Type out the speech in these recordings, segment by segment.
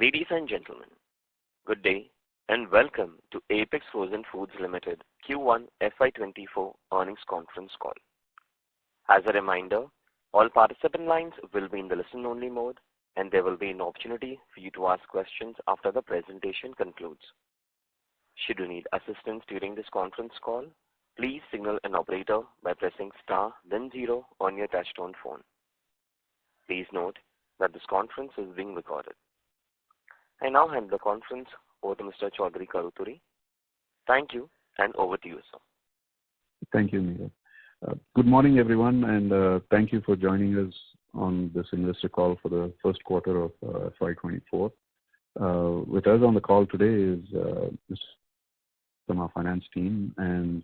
Ladies and gentlemen, good day and welcome to Apex Frozen Foods Limited Q1 FY24 earnings conference call. As a reminder, all participant lines will be in the listen-only mode, and there will be an opportunity for you to ask questions after the presentation concludes. Should you need assistance during this conference call, please signal an operator by pressing star then 0 on your touchtone phone. Please note that this conference is being recorded. I now hand the conference over to Mr. Chaudhary Karuturi. Thank you, and over to you, sir. Thank you, Neerav. Good morning, everyone, and thank you for joining us on this investor call for the first quarter of FY24. With us on the call today is Mr. from our finance team and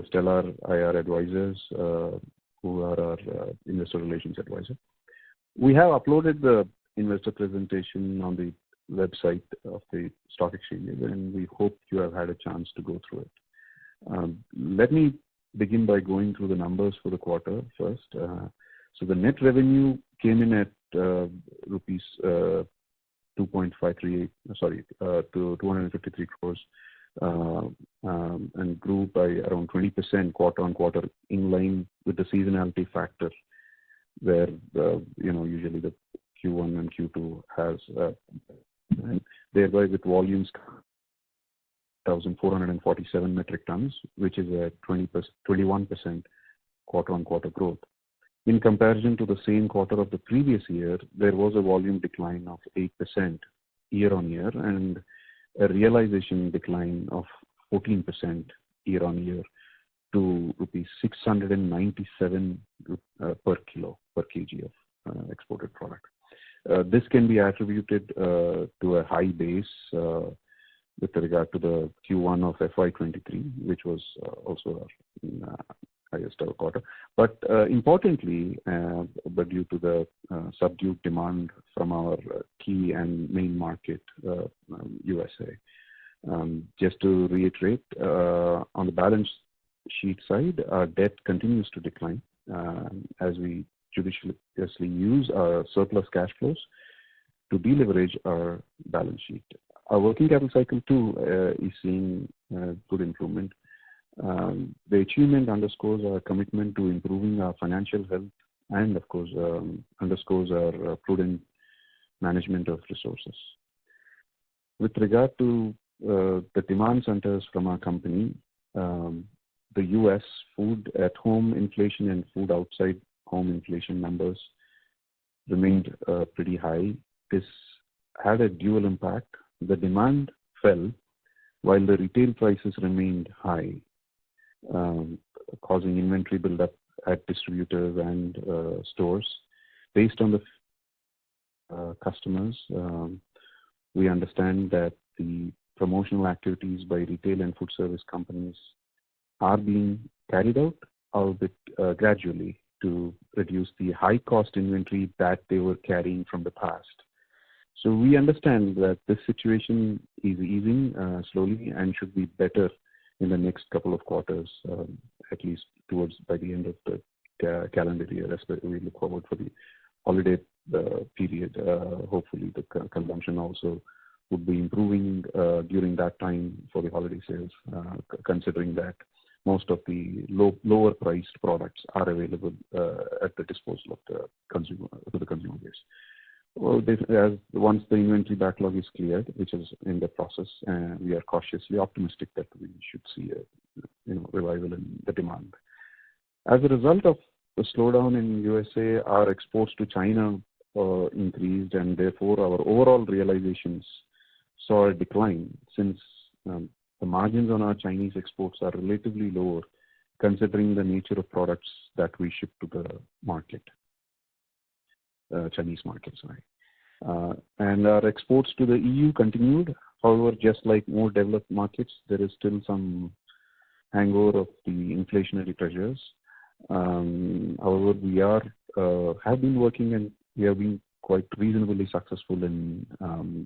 Stellar IR advisors, who are our investor relations advisor. We have uploaded the investor presentation on the website of the stock exchange, and we hope you have had a chance to go through it. Let me begin by going through the numbers for the quarter first. So the net revenue came in at rupees 2.538, to 253 crores, and grew by around 20% quarter on quarter, in line with the seasonality factor, where usually the Q1 and Q2 has, and thereby with volumes 1,447 metric tons, which is a 21% quarter on quarter growth. In comparison to the same quarter of the previous year, there was a volume decline of 8% year on year and a realization decline of 14% year on year to rupees 697 per kg of exported product. This can be attributed to a high base with regard to the Q1 of FY23, which was also our highest ever quarter. But importantly, but due to the subdued demand from our key and main market, USA. Just to reiterate, on the balance sheet side, our debt continues to decline as we judiciously use our surplus cash flows to deleverage our balance sheet. Our working capital cycle too is seeing good improvement. The achievement underscores our commitment to improving our financial health and, of course, underscores our prudent management of resources. With regard to the demand centers from our company, the US food at home inflation and food outside home inflation numbers remained pretty high. This had a dual impact. The demand fell while the retail prices remained high, causing inventory buildup at distributors and stores. Based on the customers, we understand that the promotional activities by retail and food service companies are being carried out, albeit gradually, to reduce the high cost inventory that they were carrying from the past. So we understand that this situation is easing slowly and should be better in the next couple of quarters, at least towards by the end of the calendar year, as we look forward for the holiday period. Hopefully the consumption also would be improving during that time for the holiday sales, considering that most of the lower priced products are available at the disposal of the consumer base. Well, once the inventory backlog is cleared, which is in the process, we are cautiously optimistic that we should see a revival in the demand. As a result of the slowdown in USA, our exports to China increased, and therefore our overall realizations saw a decline, since the margins on our Chinese exports are relatively lower considering the nature of products that we ship to the market, Chinese market, sorry. And our exports to the EU continued. However, just like more developed markets, there is still some hangover of the inflationary pressures. However, we have been working, and we have been quite reasonably successful in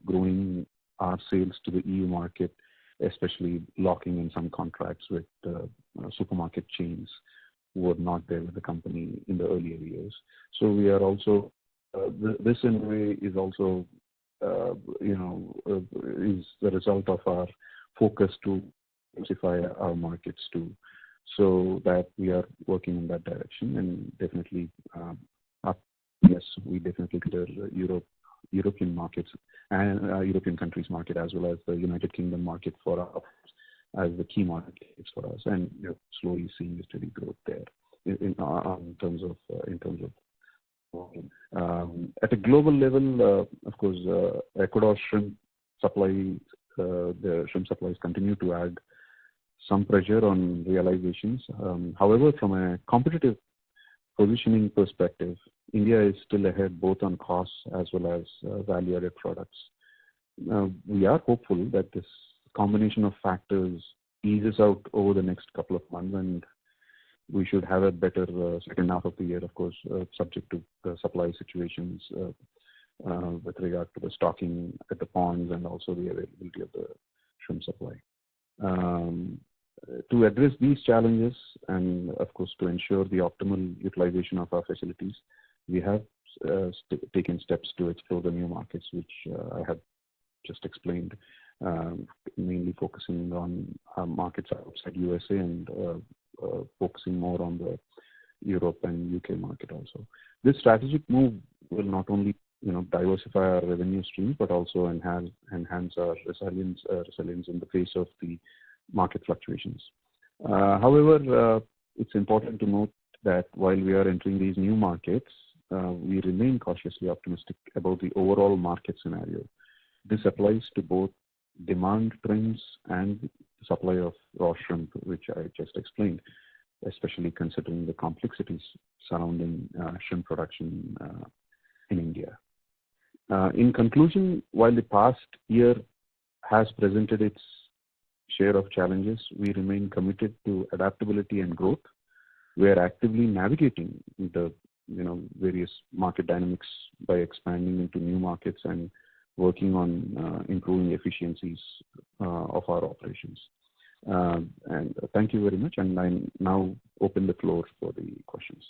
growing our sales to the EU market, especially locking in some contracts with supermarket chains who were not there with the company in the earlier years. So we are also, this in a way is also is the result of our focus to diversify our markets too. So that we are working in that direction, and definitely, yes, we definitely consider European markets and European countries market, as well as the United Kingdom market for us as the key markets for us, and slowly seeing a steady growth there in terms of at a global level. Of course, Ecuador shrimp supply, the shrimp supplies continue to add some pressure on realizations. However, from a competitive positioning perspective, India is still ahead both on costs as well as value-added products. We are hopeful that this combination of factors eases out over the next couple of months, and we should have a better second half of the year, of course, subject to the supply situations with regard to the stocking at the ponds and also the availability of the shrimp supply. To address these challenges and, of course, to ensure the optimal utilization of our facilities, we have taken steps to explore the new markets, which I have just explained, mainly focusing on markets outside USA and focusing more on the Europe and UK market also. This strategic move will not only diversify our revenue streams, but also enhance our resilience in the face of the market fluctuations. However, it's important to note that while we are entering these new markets, we remain cautiously optimistic about the overall market scenario. This applies to both demand trends and supply of raw shrimp, which I just explained, especially considering the complexities surrounding shrimp production in India. In conclusion, while the past year has presented its share of challenges, we remain committed to adaptability and growth. We are actively navigating the various market dynamics by expanding into new markets and working on improving efficiencies of our operations. And thank you very much. And I now open the floor for the questions.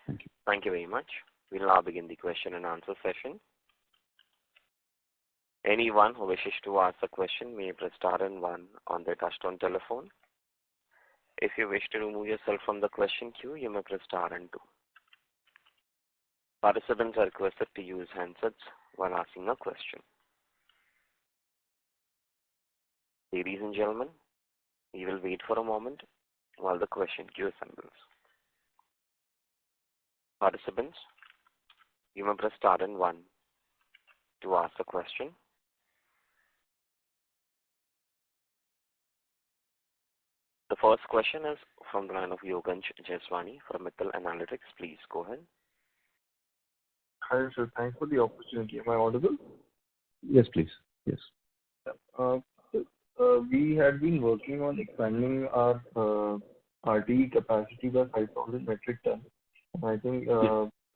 Thank you. Thank you very much. We'll now begin the question and answer session. Anyone who wishes to ask a question may press star and one on their touchtone telephone. If you wish to remove yourself from the question queue, you may press star and two. Participants are requested to use handsets while asking a question. Ladies and gentlemen, we will wait for a moment while the question queue assembles. Participants, you may press star and one to ask a question. The first question is from the line of Yogansh Jeswani from Mittal Analytics. Please go ahead. Hi, sir. Thanks for the opportunity. Am I audible? Yes, please. Yes. We had been working on expanding our RTE capacity by 5,000 metric tons. I think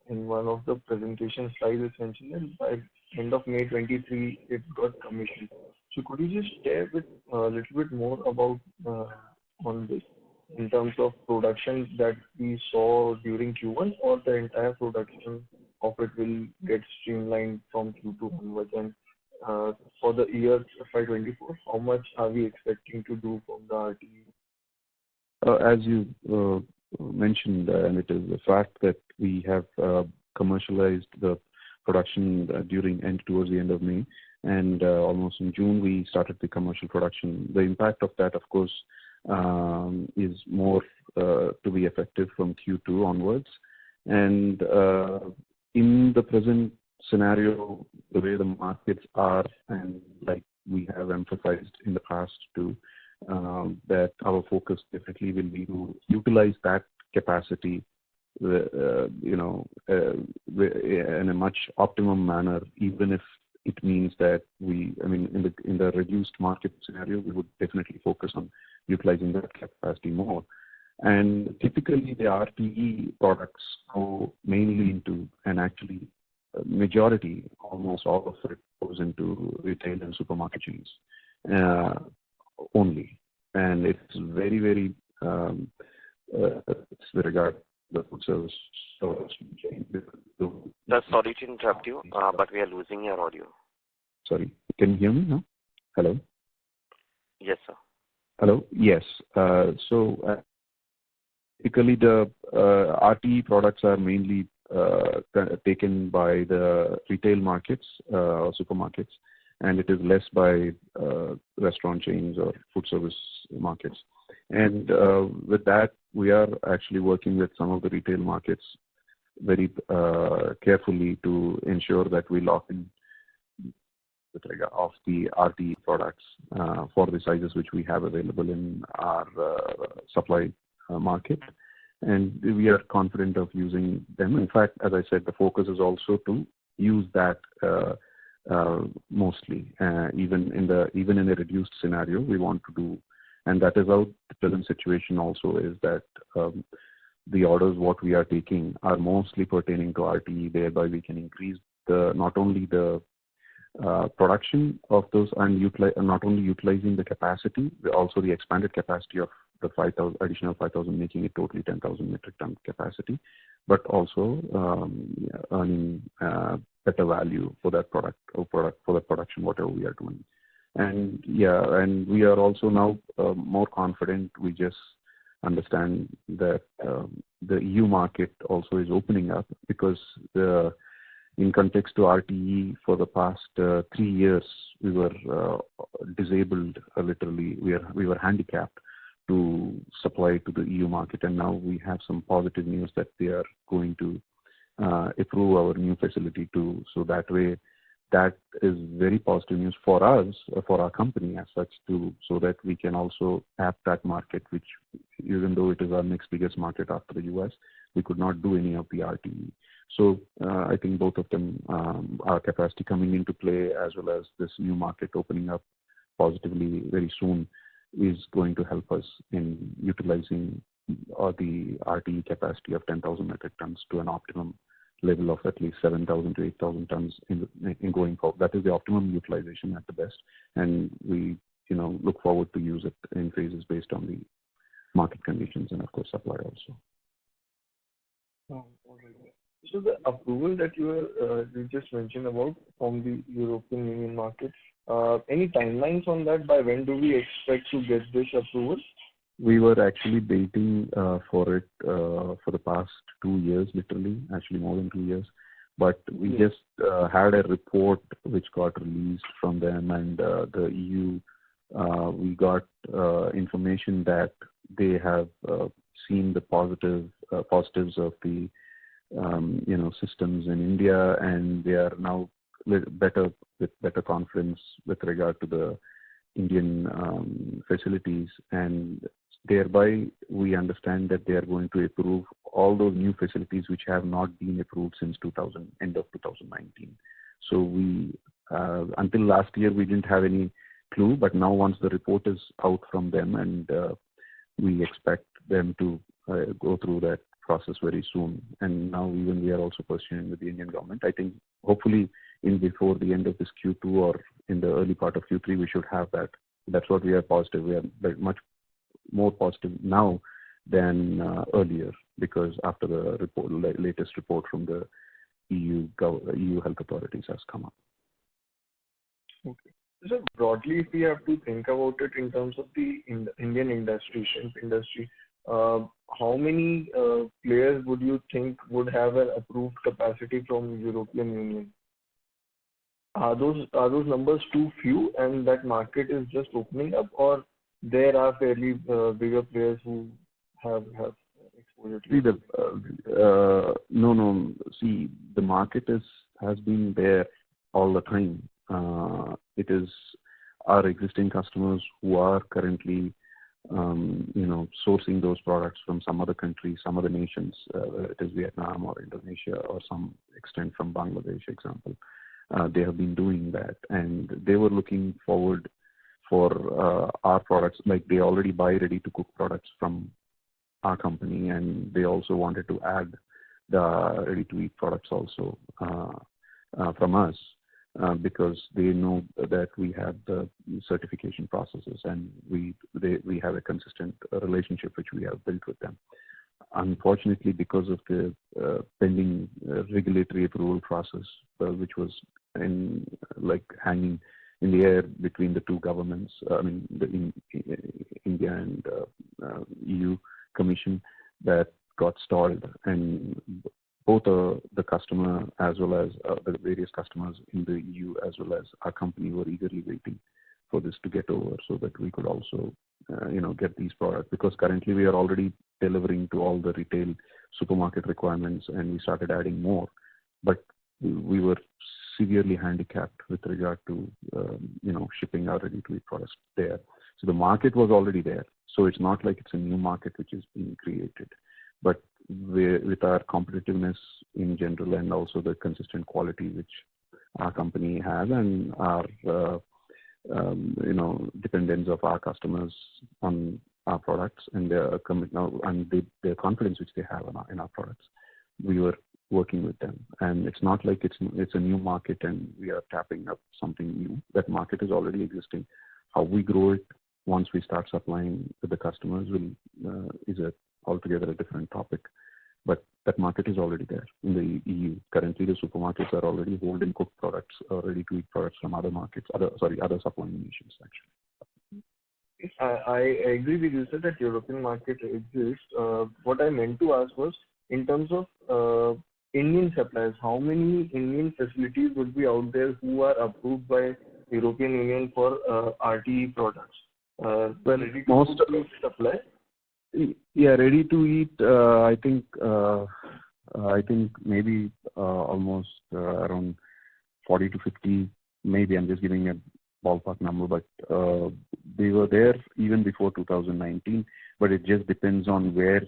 in one of the presentation slides, it mentioned that by end of May 23, it got commissioned. So could you just share a little bit more about on this in terms of production that we saw during Q1, or the entire production of it will get streamlined from Q2 onwards? And for the year FY24, how much are we expecting to do from the RTE? As you mentioned, and it is a fact that we have commercialized the production towards the end of May, and almost in June we started the commercial production. The impact of that, of course, is more to be effective from Q2 onwards. And in the present scenario, the way the markets are, and like we have emphasized in the past too, that our focus definitely will be to utilize that capacity in a much optimum manner, even if it means that in the reduced market scenario, we would definitely focus on utilizing that capacity more. And typically the RTE products go mainly into, and actually majority, almost all of it goes into retail and supermarket chains only. And it's very, very, it's with regard to the food service chain. Sorry to interrupt you, but we are losing your audio. Sorry, can you hear me now? Hello? Yes, sir. Hello? Yes. Typically, the RTE products are mainly taken by the retail markets or supermarkets, and it is less by restaurant chains or food service markets. And with that, we are actually working with some of the retail markets very carefully to ensure that we lock in with regard of the RTE products for the sizes which we have available in our supply market. And we are confident of using them. In fact, as I said, the focus is also to use that mostly, even in a reduced scenario, we want to do, and that is how the present situation also is that the orders what we are taking are mostly pertaining to RTE. Thereby, we can increase not only the production of those and not only utilizing the capacity, but also the expanded capacity of the 5,000 additional 5,000, making it totally 10,000 metric ton capacity, but also earning better value for that product or for the production whatever we are doing. And and we are also now more confident. We just understand that the EU market also is opening up because in context to RTE, for the past 3 years, we were disabled literally. We were handicapped to supply to the EU market, and now we have some positive news that they are going to approve our new facility too. So that way, that is very positive news for us, for our company as such, so that we can also tap that market, which even though it is our next biggest market after the US, we could not do any of the RTE. So I think both of them, our capacity coming into play as well as this new market opening up positively very soon, is going to help us in utilizing the RTE capacity of 10,000 metric tons to an optimum level of at least 7,000 to 8,000 tons in going forward. That is the optimum utilization at the best, and we look forward to use it in phases based on the market conditions and of course supply also. All right. So the approval that you just mentioned about from the European Union market, any timelines on that? By when do we expect to get this approval? We were actually waiting for it for the past 2 years, literally, actually more than 2 years. But we just had a report which got released from them, and the EU, we got information that they have seen the positives of the systems in India, and they are now with better confidence with regard to the Indian facilities, and thereby we understand that they are going to approve all those new facilities which have not been approved since end of 2019. So we until last year we didn't have any clue, but now once the report is out from them, and we expect them to go through that process very soon. And now even we are also pursuing with the Indian government. I think hopefully before the end of this Q2 or in the early part of Q3 we should have that. That's what we are positive. We are very much more positive now than earlier, because after the latest report from the EU health authorities has come up. Okay. So broadly, if we have to think about it in terms of the Indian industry, shrimp industry, how many players would you think would have an approved capacity from European Union? Are those numbers too few and that market is just opening up, or there are fairly bigger players who have exposure to it? No. See, the market has been there all the time. It is our existing customers who are currently sourcing those products from some other countries, some other nations, whether it is Vietnam or Indonesia or some extent from Bangladesh, example. They have been doing that, and they were looking forward for our products. Like, they already buy ready to cook products from our company, and they also wanted to add the ready to eat products also from us. Because they know that we have the certification processes, and we have a consistent relationship which we have built with them. Unfortunately, because of the pending regulatory approval process, which was in like hanging in the air between the two governments. I mean, India and EU Commission that got stalled, and both the customer as well as the various customers in the EU as well as our company were eagerly waiting for this to get over so that we could also get these products, because currently we are already delivering to all the retail supermarket requirements, and we started adding more, but we were severely handicapped with regard to shipping our ready-to-eat products there. So the market was already there. So it's not like it's a new market which is being created. But with our competitiveness in general and also the consistent quality which our company has and our dependence of our customers on our products and their confidence which they have in our products, we were working with them. And it's not like it's a new market and we are tapping up something new. That market is already existing. How we grow it once we start supplying to the customers is altogether a different topic. But that market is already there in the EU. Currently, the supermarkets are already holding cooked products or ready-to-eat products from other markets, other supplying nations actually. I agree with you, sir, that European market exists. What I meant to ask was, in terms of Indian suppliers, how many Indian facilities would be out there who are approved by European Union for RTE products? Most of the supply. Yeah, ready to eat. I think maybe almost around 40 to 50. Maybe I'm just giving a ballpark number, but they were there even before 2019. But it just depends on where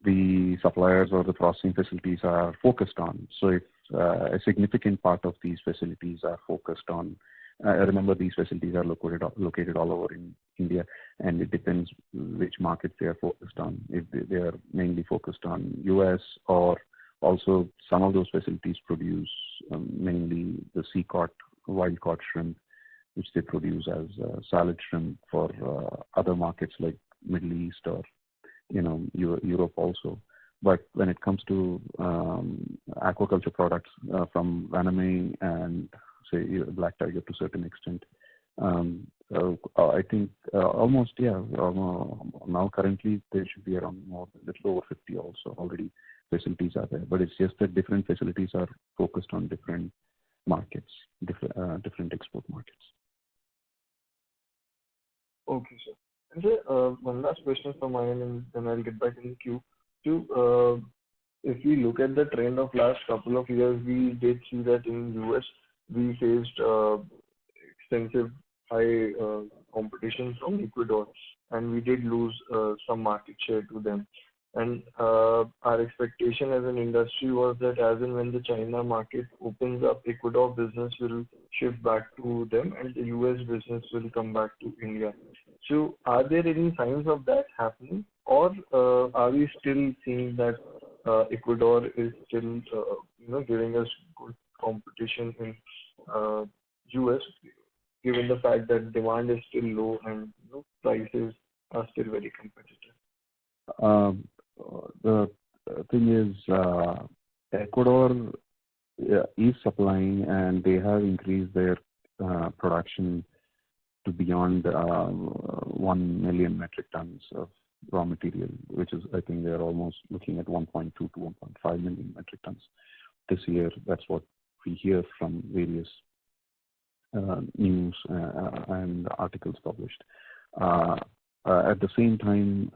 the suppliers or the processing facilities are focused on. So if a significant part of these facilities are focused on, remember these facilities are located all over in India, and it depends which markets they are focused on. If they are mainly focused on US, or also some of those facilities produce mainly the sea caught, wild caught shrimp, which they produce as salad shrimp for other markets like Middle East or Europe also. But when it comes to aquaculture products from Vaname and say black tiger to a certain extent, I think almost now currently there should be around a little over 50 also already facilities are there. But it's just that different facilities are focused on different markets, different export markets. Okay, sir. And sir, one last question from my end, and then I'll get back in the queue. So, if we look at the trend of last couple of years, we did see that in US we faced extensive high competition from Ecuador, and we did lose some market share to them. And our expectation as an industry was that as and when the China market opens up, Ecuador business will shift back to them and the US business will come back to India. So are there any signs of that happening, or are we still seeing that Ecuador is still giving us good competition in US, given the fact that demand is still low and prices are still very competitive? The thing is, Ecuador is supplying, and they have increased their production to beyond 1 million metric tons of raw material, which is, I think they're almost looking at 1.2 to 1.5 million metric tons this year. That's what we hear from various news and articles published. At the same time,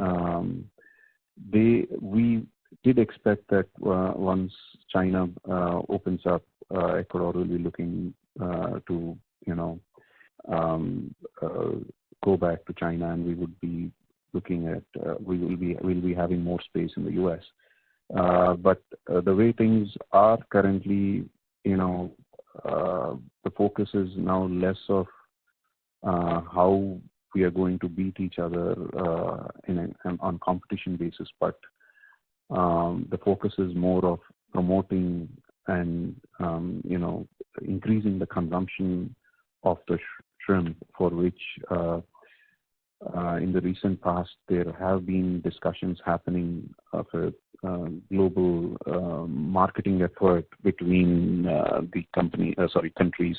we did expect that once China opens up, Ecuador will be looking to go back to China, and we would be looking at we'll be having more space in the US. But the way things are currently, the focus is now less of how we are going to beat each other on competition basis, but the focus is more of promoting and increasing the consumption of the shrimp, for which in the recent past, there have been discussions happening of a global marketing effort between the countries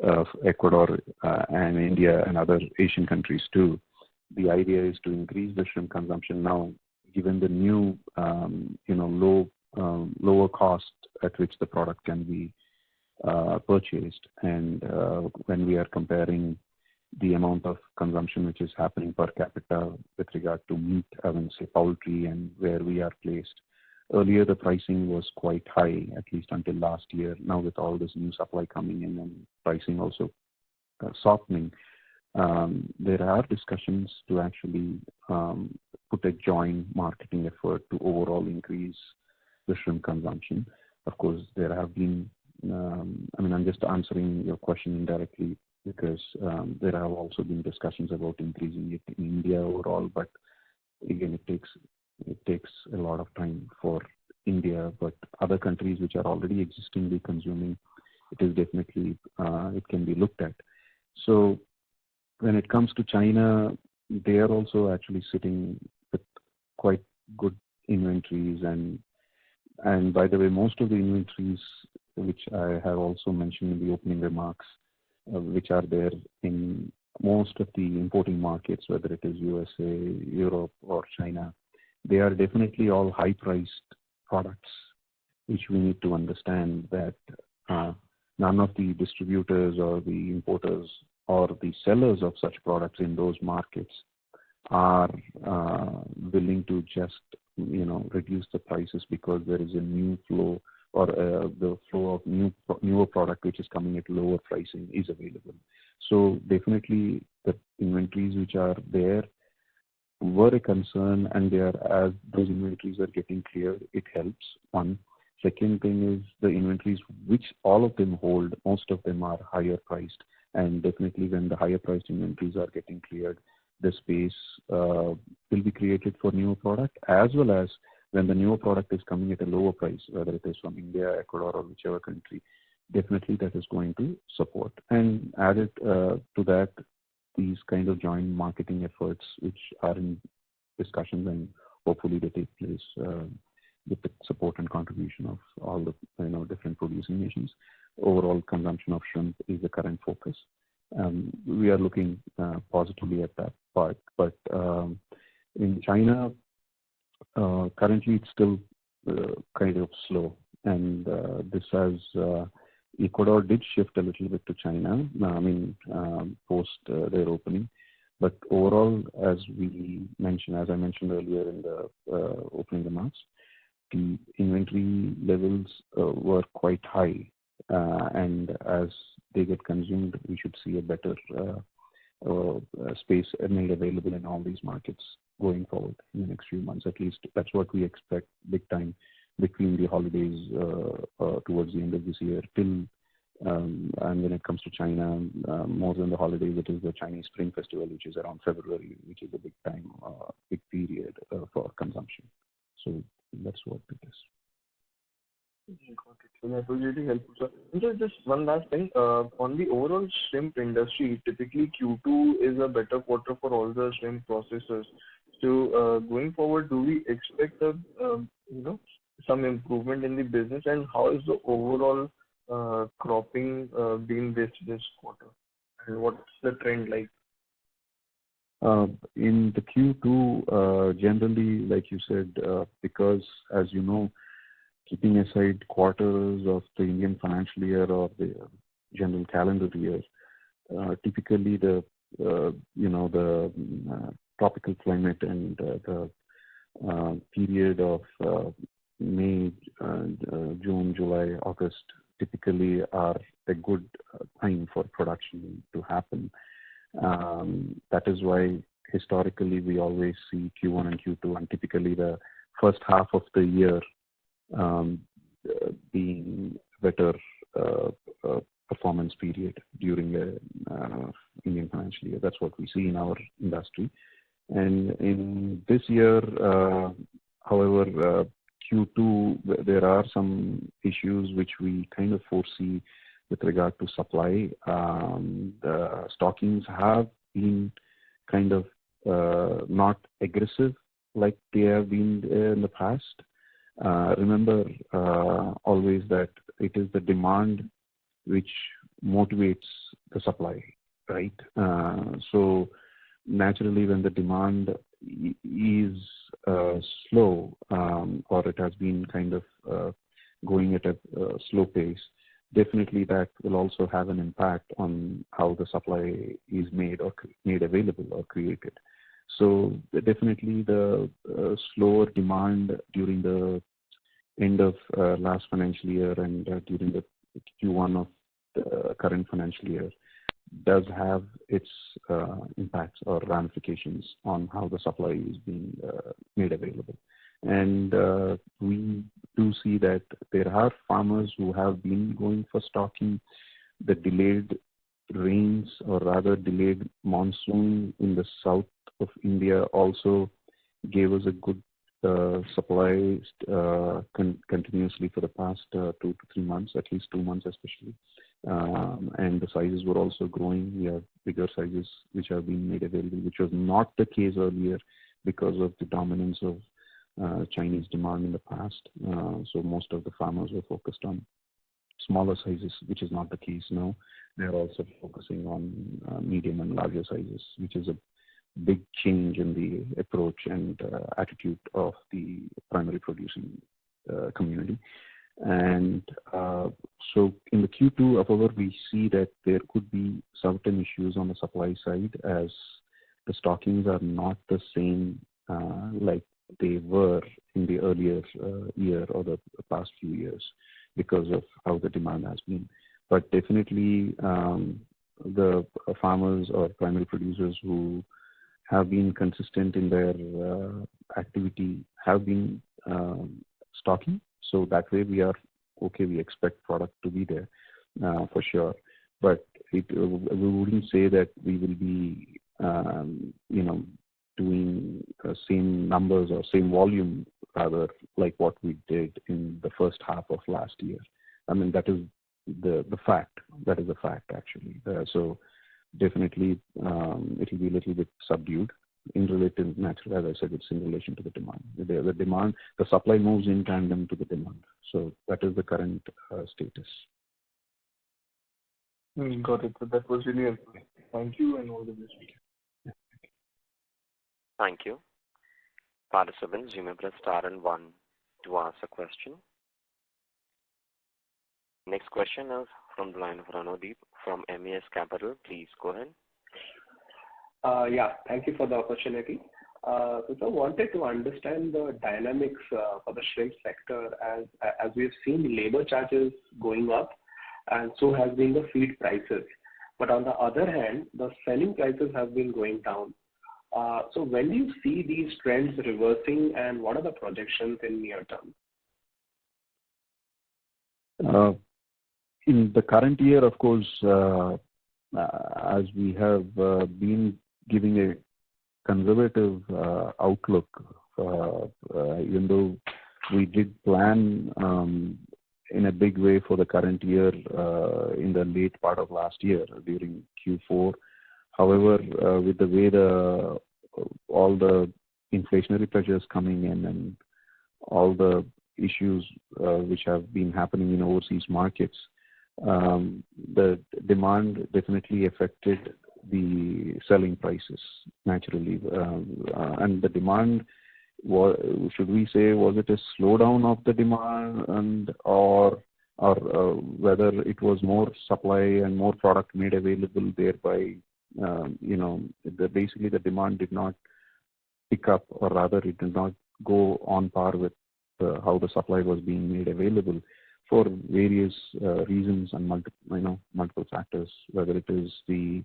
of Ecuador and India and other Asian countries too. The idea is to increase the shrimp consumption now, given the new, lower cost at which the product can be purchased, and when we are comparing the amount of consumption which is happening per capita with regard to meat, I would say poultry, and where we are placed. Earlier, the pricing was quite high, at least until last year. Now, with all this new supply coming in and pricing also softening, there are discussions to actually put a joint marketing effort to overall increase the shrimp consumption. Of course, there have been, I'm just answering your question indirectly, because there have also been discussions about increasing it in India overall, but again, it takes a lot of time for India, but other countries which are already existingly consuming, it is definitely, it can be looked at. So when it comes to China, they are also actually sitting with quite good inventories, and by the way, most of the inventories, which I have also mentioned in the opening remarks, which are there in most of the importing markets, whether it is USA, Europe, or China, they are definitely all high-priced products, which we need to understand that none of the distributors or the importers or the sellers of such products in those markets are willing to just, reduce the prices because there is a new flow, or the flow of newer product which is coming at lower pricing is available. So definitely the inventories which are there were a concern, and as those inventories are getting cleared, it helps. One. Second thing is the inventories which all of them hold, most of them are higher priced, and definitely when the higher priced inventories are getting cleared, the space will be created for newer product, as well as when the newer product is coming at a lower price, whether it is from India, Ecuador, or whichever country, definitely that is going to support. And added to that, these kind of joint marketing efforts, which are in discussions, and hopefully they take place with the support and contribution of all the different producing nations. Overall consumption of shrimp is the current focus. We are looking positively at that part, but in China, currently it's still kind of slow, and this has Ecuador did shift a little bit to China, post their opening, but overall, as I mentioned earlier in the opening remarks, the inventory levels were quite high, and as they get consumed, we should see a better space made available in all these markets going forward in the next few months. At least that's what we expect big time between the holidays towards the end of this year till and when it comes to China, more than the holidays, it is the Chinese Spring Festival, which is around February, which is a big time, big period for consumption. So that's what it is. Got it. So that was really helpful, sir. And just one last thing. On the overall shrimp industry, typically Q2 is a better quarter for all the shrimp processors. So going forward, do we expect some improvement in the business, and how is the overall cropping been this quarter, and what's the trend like? In the Q2, generally, like you said, because as you know, keeping aside quarters of the Indian financial year or the general calendar year, typically the tropical climate and the period of May, June, July, August typically are a good time for production to happen. That is why historically we always see Q1 and Q2, and typically the first half of the year being better performance period during the Indian financial year. That's what we see in our industry. And in this year, however, Q2, there are some issues which we kind of foresee with regard to supply. The stockings have been kind of not aggressive like they have been in the past. Remember always that it is the demand which motivates the supply, right? So naturally, when the demand is slow, or it has been kind of going at a slow pace, definitely that will also have an impact on how the supply is made or made available or created. So definitely the slower demand during the end of last financial year and during the Q1 of the current financial year does have its impacts or ramifications on how the supply is being made available. And we do see that there are farmers who have been going for stocking. The delayed rains, or rather delayed monsoon in the south of India, also gave us a good supply continuously for the past 2 to 3 months, at least 2 months especially. And the sizes were also growing. We have bigger sizes which have been made available, which was not the case earlier because of the dominance of Chinese demand in the past. So most of the farmers were focused on smaller sizes, which is not the case now. They are also focusing on medium and larger sizes, which is a big change in the approach and attitude of the primary producing community. And so in the Q2, however, we see that there could be certain issues on the supply side, as the stockings are not the same like they were in the earlier year or the past few years because of how the demand has been. But definitely the farmers or primary producers who have been consistent in their activity have been stocking. So that way we are okay. We expect product to be there for sure. But we wouldn't say that we will be, doing same numbers or same volume, rather, like what we did in the first half of last year. I mean, that is the fact. That is a fact, actually. So definitely it will be a little bit subdued in relation, naturally, as I said, it's in relation to the demand. The demand, the supply moves in tandem to the demand. So that is the current status. Got it. So that was really helpful. Thank you, and all the best. Thank you. Participants, you may press star and 1 to ask a question. Next question is from the line of Ranodeep from MES Capital. Please go ahead. Yeah, thank you for the opportunity. So I wanted to understand the dynamics for the shrimp sector, as we've seen labor charges going up, and so has been the feed prices. But on the other hand, the selling prices have been going down. So when do you see these trends reversing, and what are the projections in near term? In the current year, of course, as we have been giving a conservative outlook, even though we did plan in a big way for the current year in the late part of last year during Q4. However, with the way all the inflationary pressures coming in and all the issues which have been happening in overseas markets, the demand definitely affected the selling prices naturally. And the demand, should we say, was it a slowdown of the demand, or whether it was more supply and more product made available, thereby basically the demand did not pick up, or rather it did not go on par with how the supply was being made available for various reasons and multiple factors, whether it is the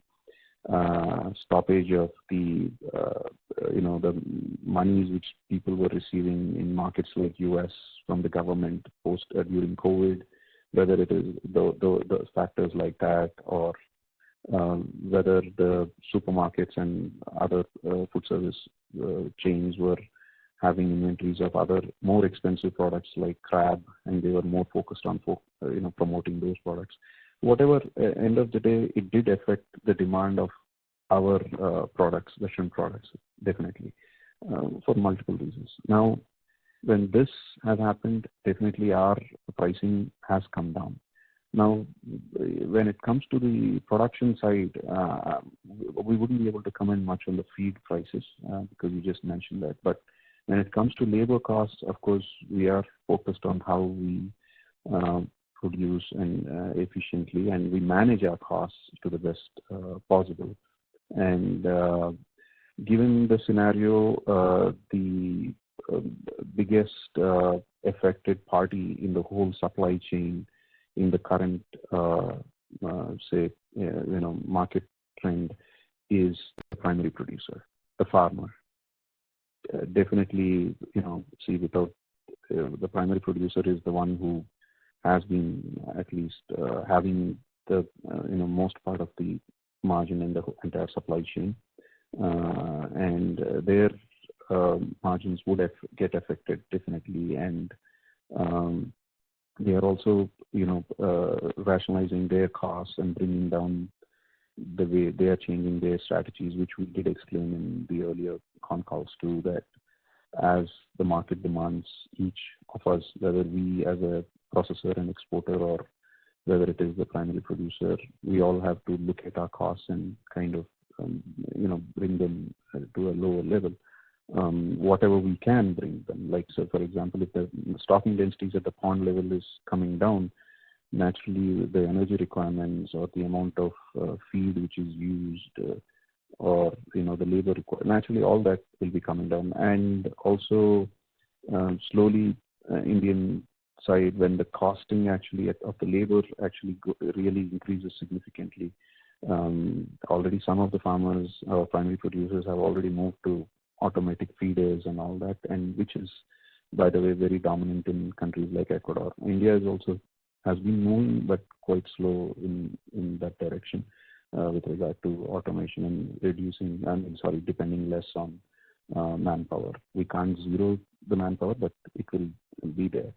stoppage of the monies which people were receiving in markets like US from the government during COVID, whether it is the factors like that, or whether the supermarkets and other food service chains were having inventories of other more expensive products like crab, and they were more focused on promoting those products. Whatever, end of the day, it did affect the demand of our products, the shrimp products, definitely, for multiple reasons. Now, when this has happened, definitely our pricing has come down. Now, when it comes to the production side, we wouldn't be able to comment much on the feed prices because you just mentioned that. But when it comes to labor costs, of course, we are focused on how we produce and efficiently, and we manage our costs to the best possible. And given the scenario, the biggest affected party in the whole supply chain in the current, market trend is the primary producer, the farmer. Definitely, without the primary producer is the one who has been at least having the most part of the margin in the entire supply chain, and their margins would get affected definitely, and they are also rationalizing their costs and bringing down the way they are changing their strategies, which we did explain in the earlier Concalls too, that as the market demands, each of us, whether we as a processor and exporter or whether it is the primary producer, we all have to look at our costs and kind of bring them to a lower level. Whatever we can bring them, like, so for example, if the stocking densities at the pond level is coming down, naturally the energy requirements or the amount of feed which is used or the labor required, naturally all that will be coming down. And also slowly Indian side, when the costing actually of the labor actually really increases significantly, already some of the farmers or primary producers have already moved to automatic feeders and all that, and which is, by the way, very dominant in countries like Ecuador. India is also has been moving, but quite slow in that direction with regard to automation and reducing, depending less on manpower. We can't zero the manpower, but it will be there.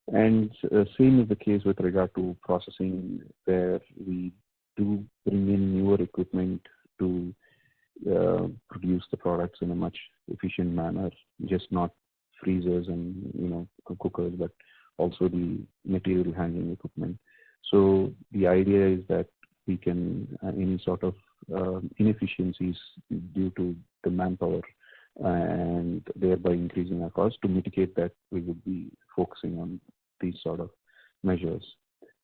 And same is the case with regard to processing, where we do bring in newer equipment to produce the products in a much efficient manner, just not freezers and cookers, but also the material handling equipment. So the idea is that we can any sort of inefficiencies due to the manpower and thereby increasing our cost, to mitigate that, we would be focusing on these sort of measures.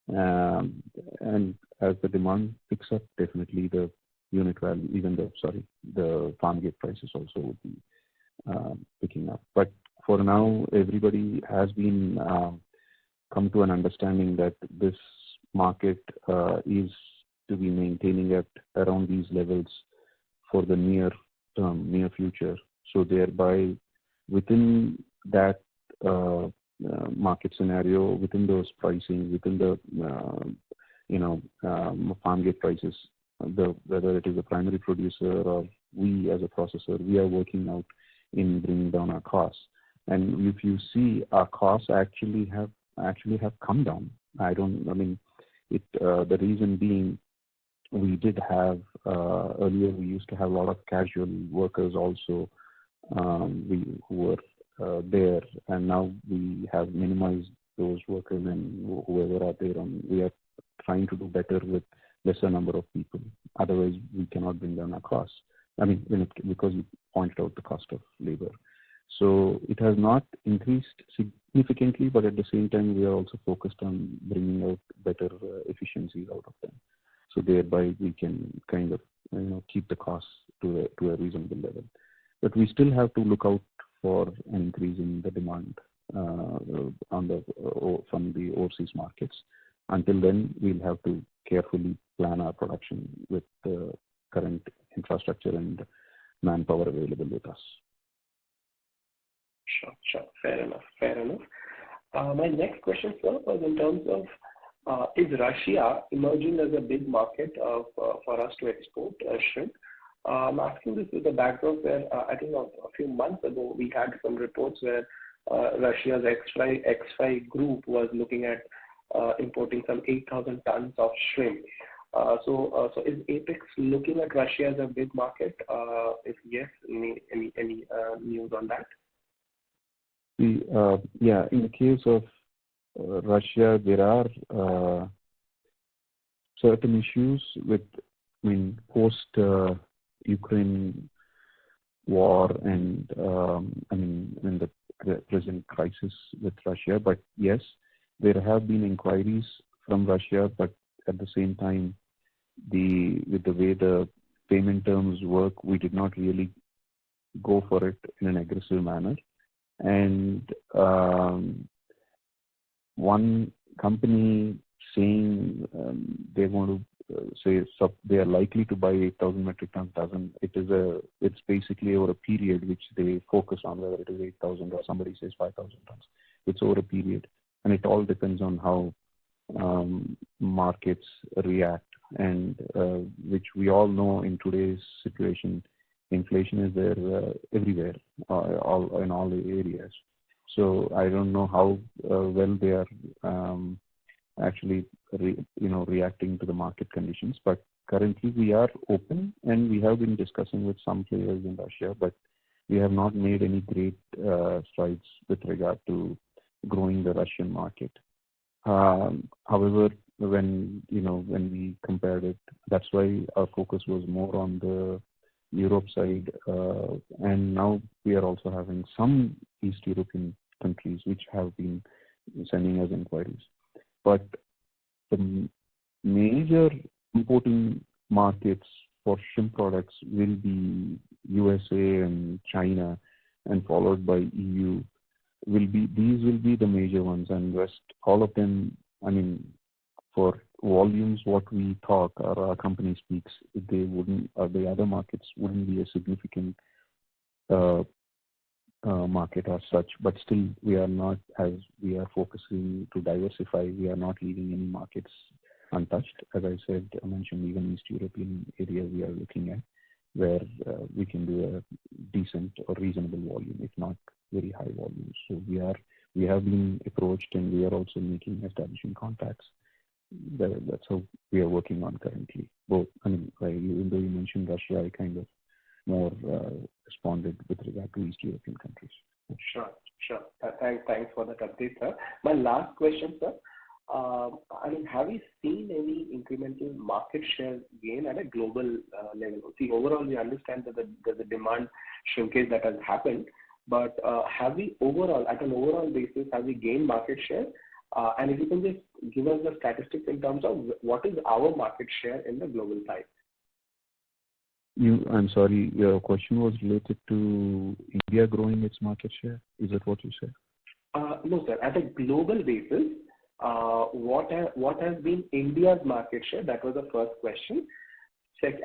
And as the demand picks up, definitely the unit value, even the farm gate prices also would be picking up. But for now, everybody has been come to an understanding that this market is to be maintaining at around these levels for the near future. So thereby, within that market scenario, within those pricing, within the farm gate prices, whether it is a primary producer or we as a processor, we are working out in bringing down our costs. And if you see, our costs actually have come down. The reason being, we did have earlier, we used to have a lot of casual workers also who were there, and now we have minimized those workers and whoever are there, and we are trying to do better with lesser number of people. Otherwise, we cannot bring down our costs. Because you pointed out the cost of labor. So it has not increased significantly, but at the same time, we are also focused on bringing out better efficiencies out of them. So thereby, we can kind of keep the costs to a reasonable level. But we still have to look out for an increase in the demand from the overseas markets. Until then, we'll have to carefully plan our production with the current infrastructure and manpower available with us. Sure. Fair enough. My next question, sir, was in terms of is Russia emerging as a big market for us to export shrimp? I'm asking this with the backdrop where I think a few months ago we had some reports where Russia's X5 group was looking at importing some 8,000 tons of shrimp. So is Apex looking at Russia as a big market? If yes, any news on that? Yeah, in the case of Russia, there are certain issues with, post Ukraine war and in the present crisis with Russia. But yes, there have been inquiries from Russia, but at the same time, with the way the payment terms work, we did not really go for it in an aggressive manner. And one company saying they want to say they are likely to buy 8,000 metric tons it's basically over a period which they focus on, whether it is 8,000 or somebody says 5,000 tons. It's over a period, and it all depends on how markets react, and which we all know in today's situation, inflation is there everywhere, in all the areas. So I don't know how well they are actually reacting to the market conditions. But currently we are open, and we have been discussing with some players in Russia, but we have not made any great strides with regard to growing the Russian market. However, when we compared it, that's why our focus was more on the Europe side, and now we are also having some East European countries which have been sending us inquiries. But the major importing markets for shrimp products will be USA and China, and followed by EU. These will be the major ones, and rest all of them, for volumes what we talk or our company speaks, they wouldn't, or the other markets wouldn't be a significant market as such. But still, we are not, as we are focusing to diversify, we are not leaving any markets untouched. As I mentioned, even East European area we are looking at, where we can do a decent or reasonable volume, if not very high volumes. So we have been approached, and we are also establishing contacts. That's how we are working on currently. Both, even though you mentioned Russia, I kind of more responded with regard to East European countries. Sure. Thanks for that update, sir. My last question, sir. Have you seen any incremental market share gain at a global level? See, overall, we understand that there's a demand shrinkage that has happened, but have we at an overall basis, have we gained market share? And if you can just give us the statistics in terms of what is our market share in the global side. I'm sorry, your question was related to India growing its market share? Is that what you said? No, sir. At a global basis, what has been India's market share? That was the first question.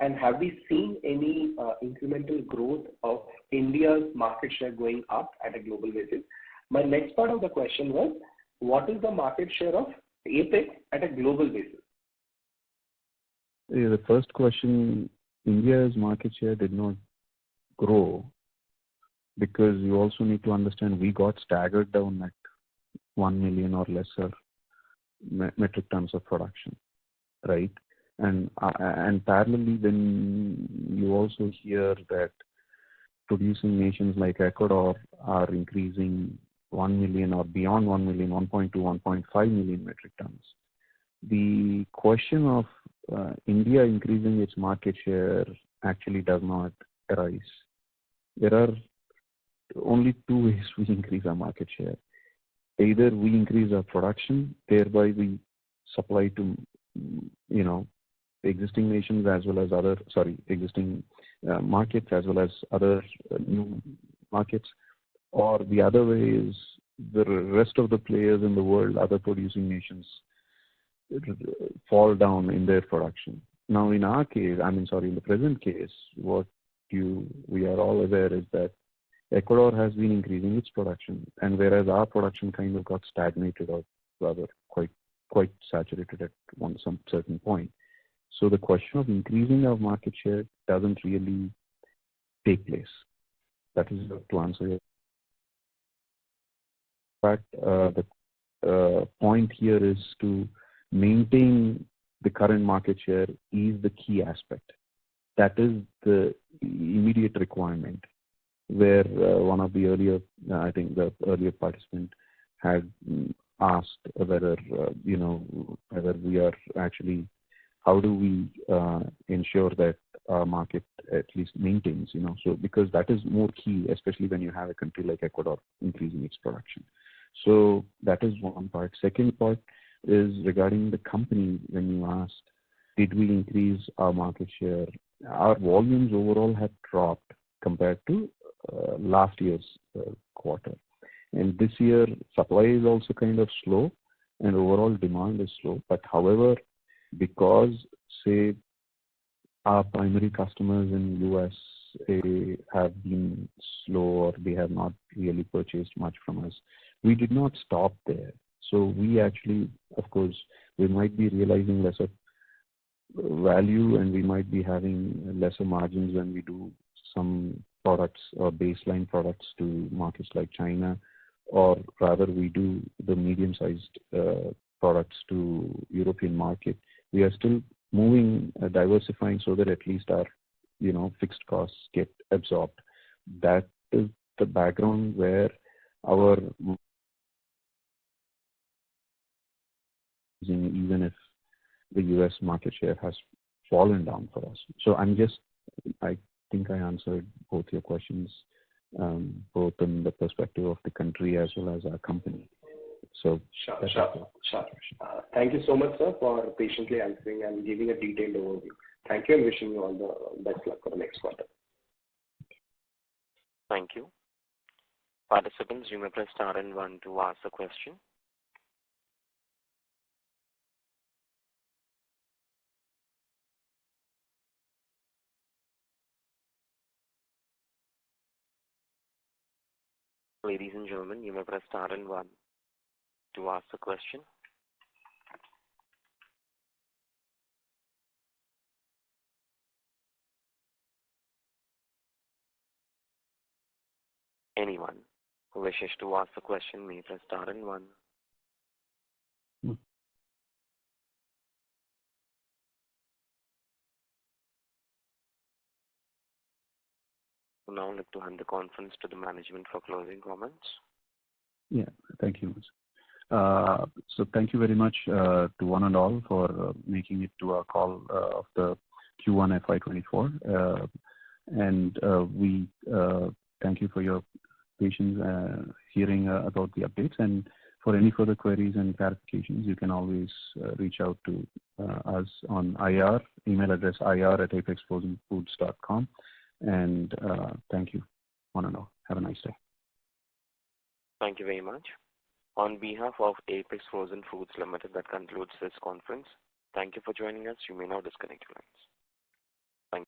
And have we seen any incremental growth of India's market share going up at a global basis? My next part of the question was, what is the market share of Apex at a global basis? The first question, India's market share did not grow, because you also need to understand we got staggered down at 1 million or lesser metric tons of production, right? And parallelly, then you also hear that producing nations like Ecuador are increasing 1 million or beyond 1 million, 1.2, 1.5 million metric tons. The question of India increasing its market share actually does not arise. There are only two ways we increase our market share. Either we increase our production, thereby we supply to, existing nations as well as existing markets as well as other new markets. Or the other way is the rest of the players in the world, other producing nations, fall down in their production. Now, in our case, in the present case, we are all aware is that Ecuador has been increasing its production, and whereas our production kind of got stagnated, or rather quite saturated at some certain point. So the question of increasing our market share doesn't really take place. That is to answer your. But the point here is to maintain the current market share is the key aspect. That is the immediate requirement. Where one of the earlier, I think the earlier participant had asked whether, whether we are actually, how do we ensure that our market at least maintains, so because that is more key, especially when you have a country like Ecuador increasing its production. So that is one part. Second part is regarding the company. When you asked, did we increase our market share? Our volumes overall have dropped compared to last year's quarter. And this year, supply is also kind of slow and overall demand is slow. But however, because, say, our primary customers in US have been slow or they have not really purchased much from us, we did not stop there. So we actually, of course, we might be realizing lesser value and we might be having lesser margins when we do some products or baseline products to markets like China, or rather we do the medium-sized products to European market. We are still moving, diversifying so that at least our, fixed costs get absorbed. That is the background where our, even if the US market share has fallen down for us. So I think I answered both your questions, both in the perspective of the country as well as our company. So Sure. Thank you so much, sir, for patiently answering and giving a detailed overview. Thank you and wishing you all the best luck for the next quarter. Thank you. Participants, you may press star and 1 to ask a question. Ladies and gentlemen, you may press star and 1 to ask a question. Anyone who wishes to ask a question may press star and 1. Now I'd like to hand the conference to the management for closing comments. Yeah, thank you. So thank you very much to one and all for making it to our call of the Q1 FY24. And we thank you for your patience hearing about the updates. And for any further queries and clarifications, you can always reach out to us on IR, email address ir@apexfrozenfoods.com. And thank you, one and all. Have a nice day. Thank you very much. On behalf of Apex Frozen Foods Limited, that concludes this conference. Thank you for joining us. You may now disconnect your lines.